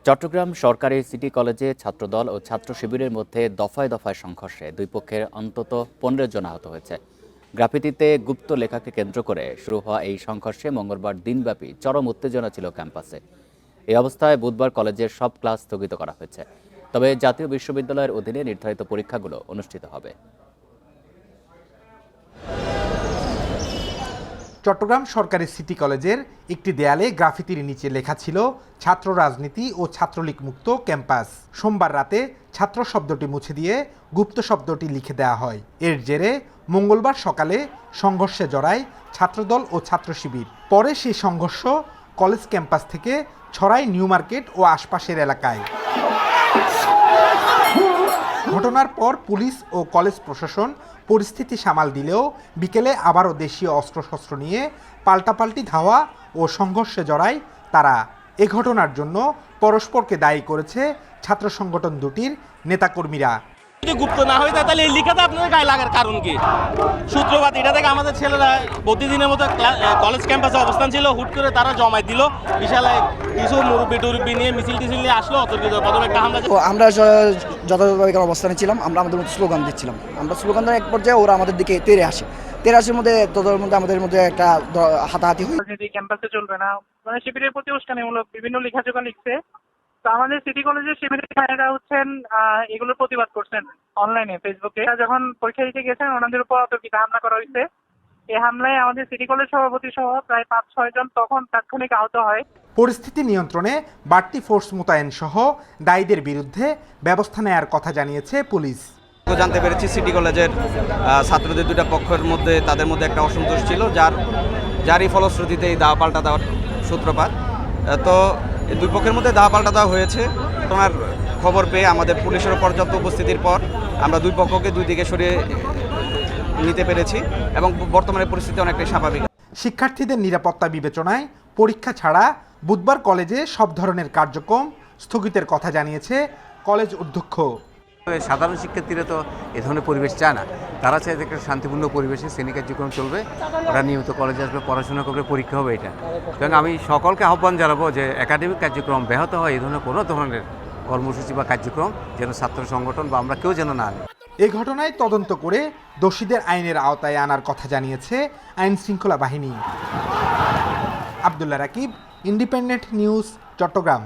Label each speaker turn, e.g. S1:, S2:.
S1: চট্টগ্রাম সরকারি সিটি কলেজে ছাত্রদল ও ছাত্র শিবিরের মধ্যে দফায় দফায় সংঘর্ষে দুই পক্ষের অন্তত 15 জন আহত হয়েছে। গ্রাফিতিতে গুপ্ত লেখাকে কেন্দ্র করে শুরু হওয়া এই সংঘর্ষে মঙ্গলবার দিনব্যাপী চরম উত্তেজনা ছিল ক্যাম্পাসে। এই অবস্থায় বুধবার কলেজের সব ক্লাস স্থগিত করা হয়েছে। তবে জাতীয় বিশ্ববিদ্যালয়ের অধীনে নির্ধারিত পরীক্ষাগুলো অনুষ্ঠিত হবে।
S2: চট্টগ্রাম সরকারি সিটি কলেজের একটি দেয়ালে গ্রাফিতির নিচে লেখা ছিল ছাত্র রাজনীতি ও ছাত্রলীগ মুক্ত ক্যাম্পাস। সোমবার রাতে ছাত্র শব্দটি মুছে দিয়ে গুপ্ত শব্দটি লিখে দেওয়া হয়। এর জেরে মঙ্গলবার সকালে সংঘর্ষে জড়ায় ছাত্রদল ও ছাত্র শিবির। পরে সেই সংঘর্ষ কলেজ ক্যাম্পাস থেকে ছড়ায় নিউ মার্কেট ও আশপাশের এলাকায়। ঘটনার পর পুলিশ ও কলেজ প্রশাসন পরিস্থিতি সামাল দিলেও বিকেলে আবারও দেশীয় অস্ত্রশস্ত্র নিয়ে পাল্টাপাল্টি ধাওয়া ও সংঘর্ষে জড়ায় তারা। এ ঘটনার জন্য পরস্পরকে দায়ী করেছে ছাত্র সংগঠন দুটির নেতাকর্মীরা।
S3: যদি গুপ্ত না হয়ে তাহলে এই লিখাটা আপনাদের গায়ে লাগার কারণ কি? সূত্রপাত এটা থেকে আমাদের ছেলেরা প্রতিদিনের মতো কলেজ ক্যাম্পাসে অবস্থান ছিল, হুট করে তারা জমায় দিল, বিশাল কিছু মুরব্বী টুরব্বী নিয়ে মিছিল টিছিল নিয়ে আসলো, অতর্কিত প্রথমে একটা হামলা।
S4: আমরা যথাযথভাবে অবস্থানে ছিলাম, আমরা আমাদের মতো স্লোগান দিচ্ছিলাম। আমরা স্লোগান দেওয়ার এক পর্যায়ে ওরা আমাদের দিকে তেড়ে আসে। তেরাশের মধ্যে আমাদের মধ্যে একটা হাতাহাতি হয়।
S5: রাজনীতি ক্যাম্পাসে চলবে না, মানে শিবিরের প্রতি উস্কানিমূলক বিভিন্ন লেখাজোখা লিখছে। তো আমাদের সিটি কলেজের শিবিরের ভাইয়েরা হচ্ছেন এগুলোর প্রতিবাদ করছেন অনলাইনে, ফেসবুকে। যখন পরীক্ষা দিতে গেছেন ওনাদের উপর অতর্কিত হামলা করা হয়েছে। এই হামলায় আমাদের সিটি কলেজ সভাপতি সহ প্রায় 5-6 জন তখন তাৎক্ষণিক আহত হয়।
S2: পরিস্থিতি নিয়ন্ত্রণে বাড়তি ফোর্স মোতায়েন সহ দায়ীদের বিরুদ্ধে ব্যবস্থা নেয়ার কথা জানিয়েছে পুলিশ।
S6: জানতে পেরেছি সিটি কলেজের ছাত্রদের দুটা পক্ষের মধ্যে তাদের মধ্যে একটা অসন্তোষ ছিল, যারই ফলশ্রুতিতে এই দাওয়া পাল্টা দেওয়ার সূত্রপাত। তো এই দুই পক্ষের মধ্যে দাওয়া পাল্টা দেওয়া হয়েছে। তোমার খবর পেয়ে আমাদের পুলিশের পর্যাপ্ত উপস্থিতির পর আমরা দুই পক্ষকে দুই দিকে সরিয়ে নিতে পেরেছি এবং বর্তমানে পরিস্থিতি অনেকটাই স্বাভাবিক।
S2: শিক্ষার্থীদের নিরাপত্তা বিবেচনায় পরীক্ষা ছাড়া বুধবার কলেজে সব ধরনের কার্যক্রম স্থগিতের কথা জানিয়েছে কলেজ অধ্যক্ষ।
S7: সাধারণ শিক্ষার্থীরা তো এ ধরনের পরিবেশ চায় না, তারা চায় একটা শান্তিপূর্ণ পরিবেশে শ্রেণী কার্যক্রম চলবে, ওরা নিয়মিত কলেজে আসবে, পড়াশোনা করবে, পরীক্ষা হবে। এটা সুতরাং আমি সকলকে আহ্বান জানাবো যে একাডেমিক কার্যক্রম ব্যাহত হয় এই ধরনের কোনো ধরনের কর্মসূচি বা কার্যক্রম যেন ছাত্র সংগঠন বা আমরা কেউ যেন না আনি।
S2: এই ঘটনায় তদন্ত করে দোষীদের আইনের আওতায় আনার কথা জানিয়েছে আইন শৃঙ্খলা বাহিনী। Abdullah Rakib, independent news, Chittagong.